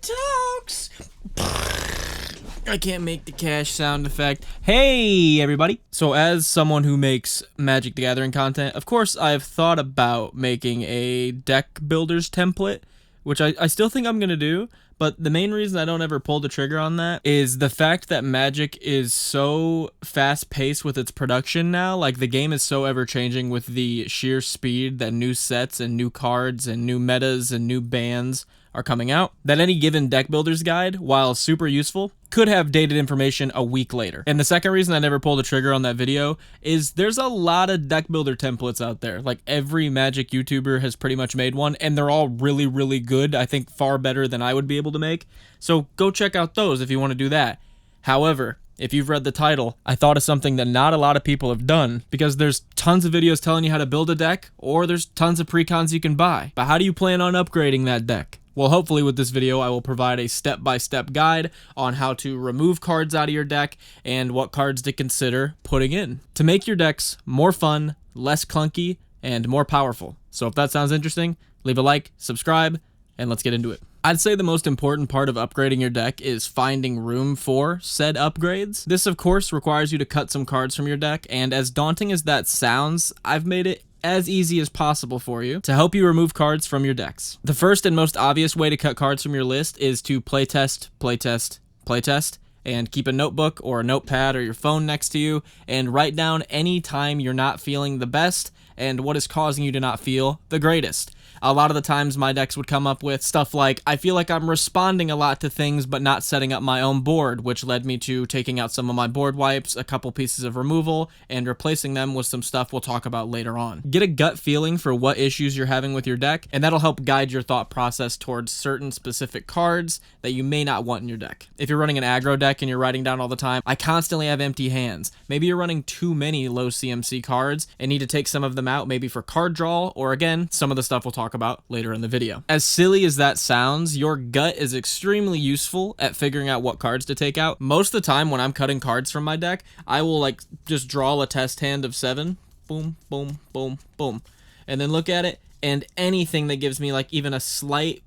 talks. I can't make the cash sound effect. Hey, everybody. So as someone who makes Magic the Gathering content, of course, I've thought about making a deck builders template, which I still think I'm going to do. But the main reason I don't ever pull the trigger on that is the fact that Magic is so fast-paced with its production now. Like, the game is so ever-changing with the sheer speed that new sets and new cards and new metas and new bans are coming out, that any given deck builder's guide, while super useful, could have dated information a week later. And the second reason I never pulled the trigger on that video is there's a lot of deck builder templates out there. Like, every Magic YouTuber has pretty much made one, and they're all really, really good. I think far better than I would be able to make. So go check out those if you want to do that. However, if you've read the title, I thought of something that not a lot of people have done, because there's tons of videos telling you how to build a deck, or there's tons of precons you can buy. But how do you plan on upgrading that deck? Well, hopefully with this video, I will provide a step-by-step guide on how to remove cards out of your deck and what cards to consider putting in to make your decks more fun, less clunky, and more powerful. So if that sounds interesting, leave a like, subscribe, and let's get into it. I'd say the most important part of upgrading your deck is finding room for said upgrades. This, of course, requires you to cut some cards from your deck, and as daunting as that sounds, I've made it as easy as possible for you to help you remove cards from your decks. The first and most obvious way to cut cards from your list is to playtest, playtest, playtest, and keep a notebook or a notepad or your phone next to you and write down any time you're not feeling the best and what is causing you to not feel the greatest. A lot of the times my decks would come up with stuff like, I feel like I'm responding a lot to things but not setting up my own board, which led me to taking out some of my board wipes, a couple pieces of removal, and replacing them with some stuff we'll talk about later on. Get a gut feeling for what issues you're having with your deck, and that'll help guide your thought process towards certain specific cards that you may not want in your deck. If you're running an aggro deck and you're writing down all the time, I constantly have empty hands. Maybe you're running too many low CMC cards and need to take some of them out, maybe for card draw, or again, some of the stuff we'll talk about later in the video. As silly as that sounds, your gut is extremely useful at figuring out what cards to take out. Most of the time when I'm cutting cards from my deck, I will just draw a test hand of 7, boom, boom, boom, boom, and then look at it, and anything that gives me even a slight,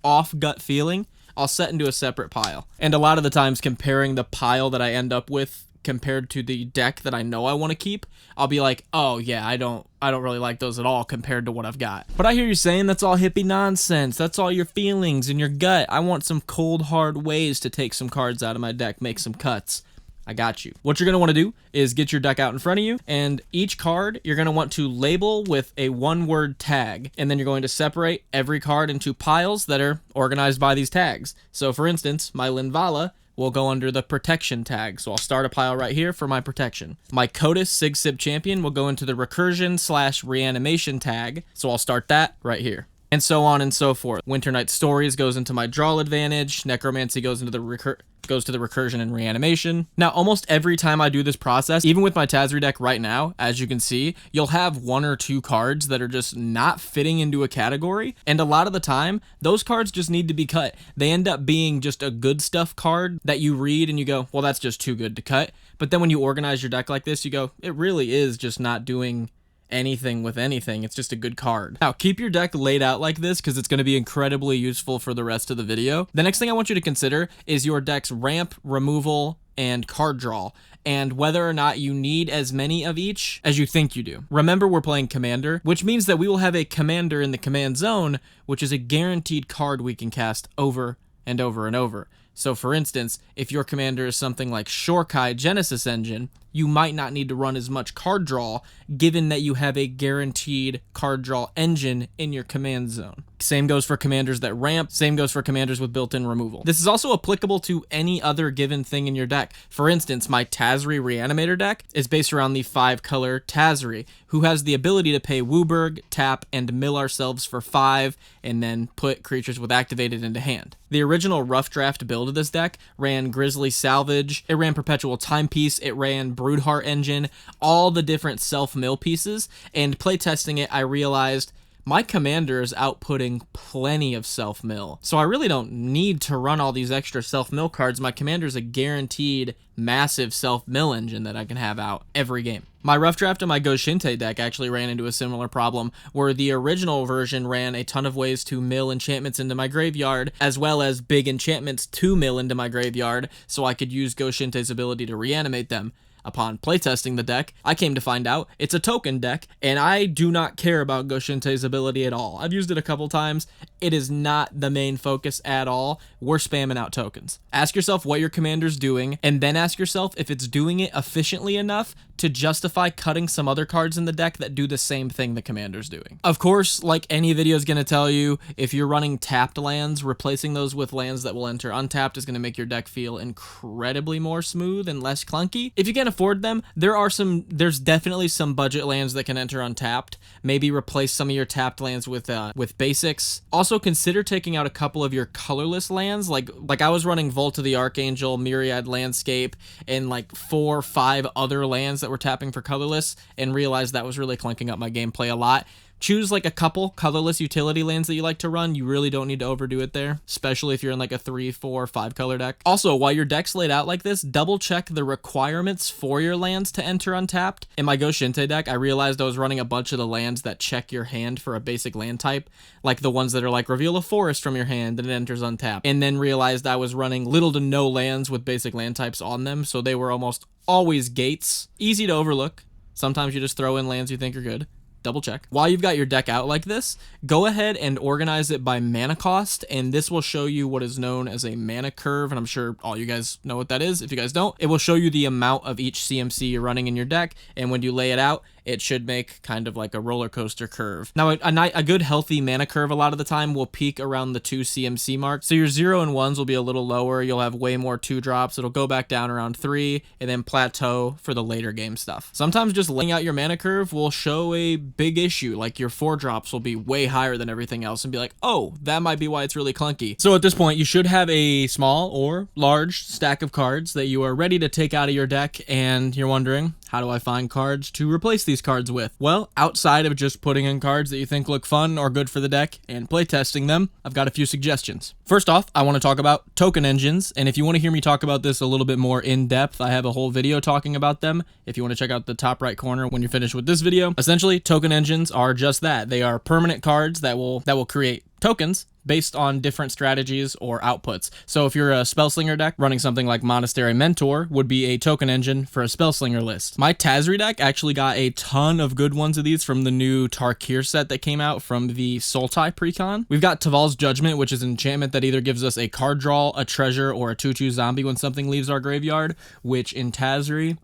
off gut feeling, I'll set into a separate pile. And a lot of the times comparing the pile that I end up with compared to the deck that I know I want to keep, I'll be like, oh yeah, I don't really like those at all compared to what I've got. But I hear you saying that's all hippie nonsense. That's all your feelings and your gut. I want some cold, hard ways to take some cards out of my deck, make some cuts. I got you. What you're going to want to do is get your deck out in front of you, and each card you're going to want to label with a one-word tag, and then you're going to separate every card into piles that are organized by these tags. So for instance, my Linvala will go under the protection tag, so I'll start a pile right here for my protection. My Lotus Sig Sib Champion will go into the recursion/reanimation tag, so I'll start that right here. And so on and so forth. Winter Night Stories goes into my draw advantage, Necromancy goes into the recursion and reanimation. Now, almost every time I do this process, even with my Tazri deck right now, as you can see, you'll have one or two cards that are just not fitting into a category, and a lot of the time, those cards just need to be cut. They end up being just a good stuff card that you read and you go, well, that's just too good to cut. But then when you organize your deck like this, you go, it really is just not doing anything with anything. It's just a good card. Now, keep your deck laid out like this because it's going to be incredibly useful for the rest of the video. The next thing I want you to consider is your deck's ramp, removal, and card draw, and whether or not you need as many of each as you think you do. Remember, we're playing Commander, which means that we will have a Commander in the command zone, which is a guaranteed card we can cast over and over and over. So for instance, if your commander is something like Shorkai Genesis Engine, you might not need to run as much card draw, given that you have a guaranteed card draw engine in your command zone. Same goes for commanders that ramp, same goes for commanders with built-in removal. This is also applicable to any other given thing in your deck. For instance, my Tazri Reanimator deck is based around the 5-color Tazri, who has the ability to pay Wooburg, tap, and mill ourselves for 5, and then put creatures with activated into hand. The original rough draft build of this deck ran Grizzly Salvage, it ran Perpetual Timepiece, it ran Broodheart Engine, all the different self-mill pieces, and playtesting it, I realized my commander is outputting plenty of self-mill. So I really don't need to run all these extra self-mill cards. My commander is a guaranteed massive self-mill engine that I can have out every game. My rough draft of my Goshinte deck actually ran into a similar problem, where the original version ran a ton of ways to mill enchantments into my graveyard, as well as big enchantments to mill into my graveyard, so I could use Goshinte's ability to reanimate them. Upon playtesting the deck, I came to find out it's a token deck, and I do not care about Goshinte's ability at all. I've used it a couple times. It is not the main focus at all. We're spamming out tokens. Ask yourself what your commander's doing, and then ask yourself if it's doing it efficiently enough to justify cutting some other cards in the deck that do the same thing the commander's doing. Of course, like any video is going to tell you, if you're running tapped lands, replacing those with lands that will enter untapped is going to make your deck feel incredibly more smooth and less clunky. If you can't afford them, there's definitely some budget lands that can enter untapped. Maybe replace some of your tapped lands with basics. Also consider taking out a couple of your colorless lands, like I was running Volt of the Archangel, Myriad Landscape, and like 4 or 5 other lands that were tapping for colorless, and realized that was really clunking up my gameplay a lot. Choose like a couple colorless utility lands that you like to run. You really don't need to overdo it there, especially if you're in like a 3, 4, 5 color deck. Also, while your deck's laid out like this, double check the requirements for your lands to enter untapped. In my Goshinte deck, I realized I was running a bunch of the lands that check your hand for a basic land type, like the ones that are like reveal a forest from your hand and it enters untapped, and then realized I was running little to no lands with basic land types on them, so they were almost always gates. Easy to overlook. Sometimes you just throw in lands you think are good. Double check. While you've got your deck out like this, go ahead and organize it by mana cost, and this will show you what is known as a mana curve, and I'm sure all you guys know what that is. If you guys don't, it will show you the amount of each CMC you're running in your deck, and when you lay it out, it should make kind of like a roller coaster curve. Now, a good healthy mana curve a lot of the time will peak around the 2 CMC mark. So your 0 and 1s will be a little lower. You'll have way more 2 drops. It'll go back down around 3 and then plateau for the later game stuff. Sometimes just laying out your mana curve will show a big issue. Like your 4 drops will be way higher than everything else and be like, oh, that might be why it's really clunky. So at this point, you should have a small or large stack of cards that you are ready to take out of your deck, and you're wondering, how do I find cards to replace these cards with? Well, outside of just putting in cards that you think look fun or good for the deck and playtesting them, I've got a few suggestions. First off, I want to talk about token engines, and if you want to hear me talk about this a little bit more in depth, I have a whole video talking about them. If you want to check out the top right corner when you're finished with this video. Essentially, token engines are just that. They are permanent cards that will create tokens based on different strategies or outputs. So if you're a Spellslinger deck, running something like Monastery Mentor would be a token engine for a Spellslinger list. My Tazri deck actually got a ton of good ones of these from the new Tarkir set that came out from the Sultai precon. We've got Taval's Judgment, which is an enchantment that either gives us a card draw, a treasure, or a 2/2 zombie when something leaves our graveyard, which in Tazri,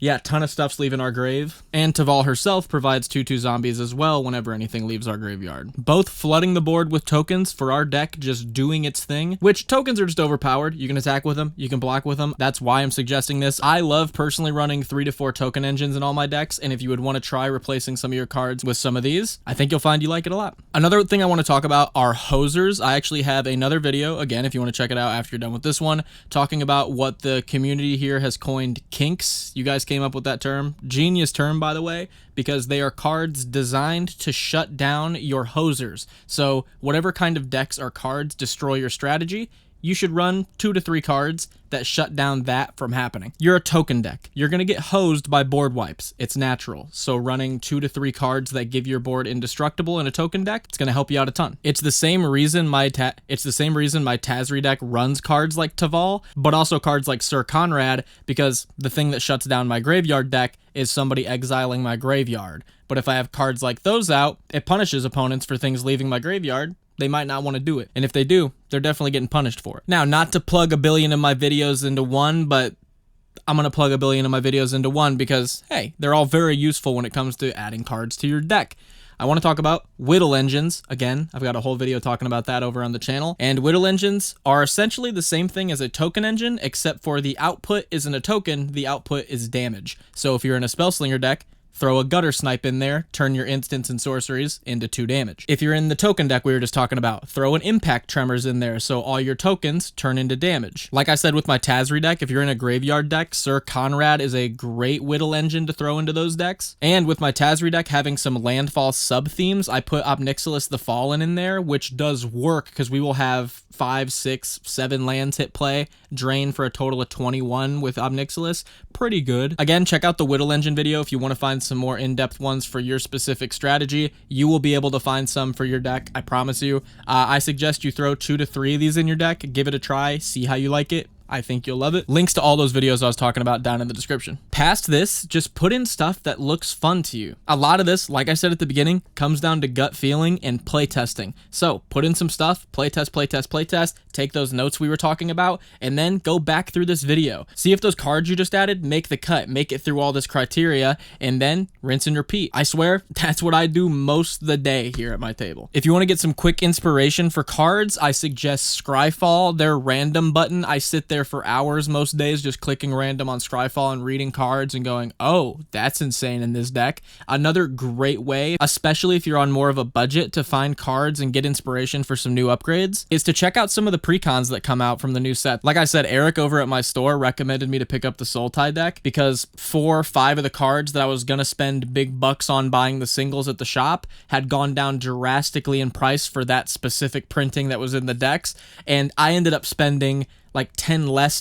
yeah, ton of stuff's leaving our grave. And Taval herself provides 2/2 zombies as well whenever anything leaves our graveyard. Both flooding the board with tokens for our deck just doing its thing, which tokens are just overpowered. You can attack with them, you can block with them. That's why I'm suggesting this. I love personally running 3 to 4 token engines in all my decks, and if you would want to try replacing some of your cards with some of these, I think you'll find you like it a lot. Another thing I want to talk about are hosers. I actually have another video, again, if you want to check it out after you're done with this one, talking about what the community here has coined kinks. You guys came up with that term. Genius term, by the way, because they are cards designed to shut down your hosers. So whatever kind of decks or cards destroy your strategy, you should run 2 to 3 cards that shut down that from happening. You're a token deck. You're going to get hosed by board wipes. It's natural. So running 2 to 3 cards that give your board indestructible in a token deck, it's going to help you out a ton. It's the same reason my Tazri deck runs cards like Taval, but also cards like Sir Conrad, because the thing that shuts down my graveyard deck is somebody exiling my graveyard. But if I have cards like those out, it punishes opponents for things leaving my graveyard. They might not want to do it. And if they do, they're definitely getting punished for it. Now, not to plug a billion of my videos into one, but I'm going to plug a billion of my videos into one because, hey, they're all very useful when it comes to adding cards to your deck. I want to talk about Whittle engines. Again, I've got a whole video talking about that over on the channel. And Whittle engines are essentially the same thing as a token engine, except for the output isn't a token, the output is damage. So if you're in a Spellslinger deck, throw a gutter snipe in there, turn your instants and sorceries into 2 damage. If you're in the token deck we were just talking about, throw an impact tremors in there so all your tokens turn into damage. Like I said with my Tazri deck, if you're in a graveyard deck, Sir Conrad is a great whittle engine to throw into those decks. And with my Tazri deck having some landfall sub-themes, I put Obnixilis the Fallen in there, which does work because we will have 5, 6, 7 lands hit play, drain for a total of 21 with Obnixilis. Pretty good. Again, check out the whittle engine video if you want to find some more in-depth ones for your specific strategy. You will be able to find some for your deck, I promise you. I suggest you throw 2 to 3 of these in your deck, give it a try, see how you like it. I think you'll love it. Links to all those videos I was talking about down in the description. Past this, just put in stuff that looks fun to you. A lot of this, like I said at the beginning, comes down to gut feeling and play testing. So put in some stuff, play test, take those notes we were talking about, and then go back through this video. See if those cards you just added make the cut, make it through all this criteria, and then rinse and repeat. I swear, that's what I do most of the day here at my table. If you want to get some quick inspiration for cards, I suggest Scryfall, their random button. I sit there for hours most days just clicking random on Scryfall and reading cards and going, oh, that's insane in this deck. Another great way, especially if you're on more of a budget, to find cards and get inspiration for some new upgrades is to check out some of the precons that come out from the new set. Like I said, Eric over at my store recommended me to pick up the Sultai deck because 4 or 5 of the cards that I was gonna spend big bucks on buying the singles at the shop had gone down drastically in price for that specific printing that was in the decks, and I ended up spending like $10 less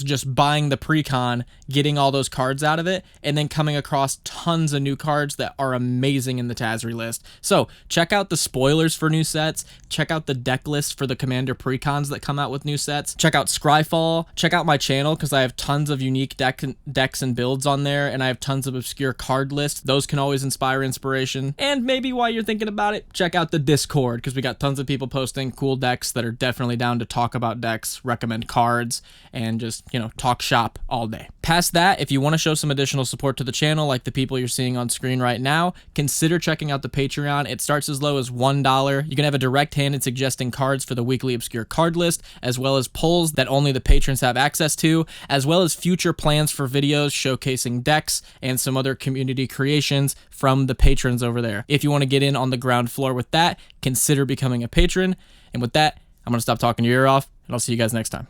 just buying the precon, getting all those cards out of it, and then coming across tons of new cards that are amazing in the Tazri list. So check out the spoilers for new sets, check out the deck list for the Commander precons that come out with new sets, check out Scryfall, check out my channel because I have tons of unique decks and builds on there, and I have tons of obscure card lists. Those can always inspire inspiration. And maybe while you're thinking about it, check out the Discord because we got tons of people posting cool decks that are definitely down to talk about decks, recommend cards, and just, talk shop all day. Past that, if you want to show some additional support to the channel, like the people you're seeing on screen right now, consider checking out the Patreon. It starts as low as $1. You can have a direct hand in suggesting cards for the weekly obscure card list, as well as polls that only the patrons have access to, as well as future plans for videos showcasing decks and some other community creations from the patrons over there. If you want to get in on the ground floor with that, consider becoming a patron. And with that, I'm going to stop talking your ear off, and I'll see you guys next time.